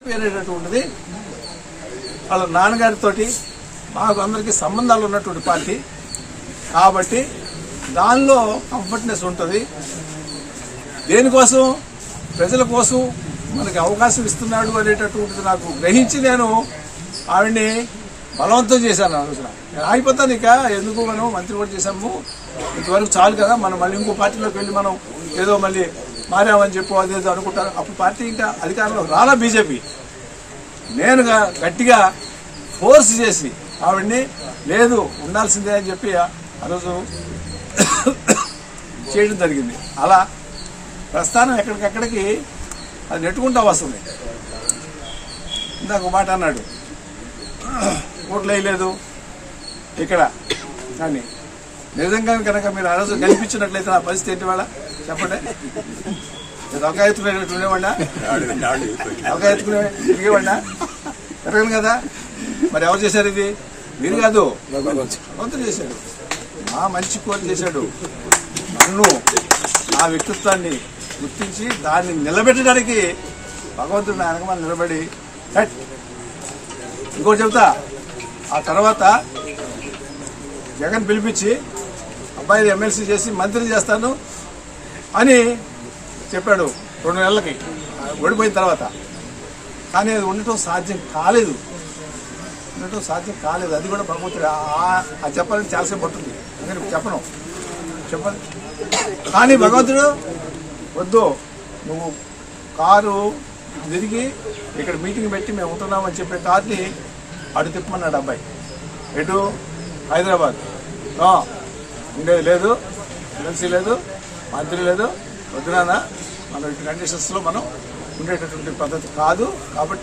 వేరేటటువంటిది వాళ్ళ నాన్నగారితోటి మాకు అందరికీ సంబంధాలు ఉన్నటువంటి పార్టీ కాబట్టి దానిలో కంఫర్ట్నెస్ ఉంటుంది. దేనికోసం ప్రజల కోసం మనకి అవకాశం ఇస్తున్నాడు అనేటటువంటిది నాకు గ్రహించి నేను ఆవిడ్ని బలవంతం చేశాను. ఆ రోజున నేను ఆగిపోతాను, ఇక ఎందుకు మనం మంత్రి కూడా చేశాము, ఇంతవరకు చాలు కదా, మనం మళ్ళీ ఇంకో పార్టీలోకి వెళ్ళి మనం ఏదో మళ్ళీ మారామని చెప్పు అదేదో అనుకుంటారు. అప్పుడు పార్టీ ఇంకా అధికారంలో రాలా బీజేపీ. నేను గట్టిగా ఫోర్స్ చేసి ఆవిడ్ని లేదు ఉండాల్సిందే అని చెప్పి ఆ రోజు చేయడం జరిగింది. అలా ప్రస్థానం ఎక్కడికక్కడికి అది నెట్టుకుంటా వస్తుంది. ఇందాక ఒక మాట అన్నాడు, ఓట్లు వేయలేదు ఇక్కడ కానీ నిజంగా కనుక మీరు ఆ రోజు కనిపించినట్లయితే నా పరిస్థితి ఏంటి వాళ్ళ చెప్పండి. ఒక ఎత్తుకునేవాడినా ఒక తిరిగేవాడినా తిరగను కదా. మరి ఎవరు చేశారు ఇది? మీరు కాదు, భగవంతుడు చేశాడు. మా మంచి కోరి చేశాడు. నన్ను నా వ్యక్తిత్వాన్ని గుర్తించి దాన్ని నిలబెట్టడానికి భగవంతుడు నా వెనకమని నిలబడి ఇంకోటి చెబుతా. ఆ తర్వాత జగన్ పిలిపించి అబ్బాయిని ఎమ్మెల్సీ చేసి మంత్రి చేస్తాను అని చెప్పాడు 2 నెలలకి ఓడిపోయిన తర్వాత. కానీ అది ఉండటం సాధ్యం కాలేదు. అది కూడా భగవంతుడు అది చెప్పాలని చాలాసేపు పడుతుంది, నేను చెప్పను కానీ భగవంతుడు వద్దు, నువ్వు కారు తిరిగి ఇక్కడ మీటింగ్ పెట్టి మేము ఉంటున్నామని చెప్పే కార్ని అటు తిప్పమన్నాడు అబ్బాయి. ఎటు? హైదరాబాద్. ఉండేది లేదు, ఎమ్మెల్సీ లేదు, మంత్రి లేదు, వద్దునా మనం ఇటు కండిషన్స్లో మనం ఉండేటటువంటి పద్ధతి కాదు. కాబట్టి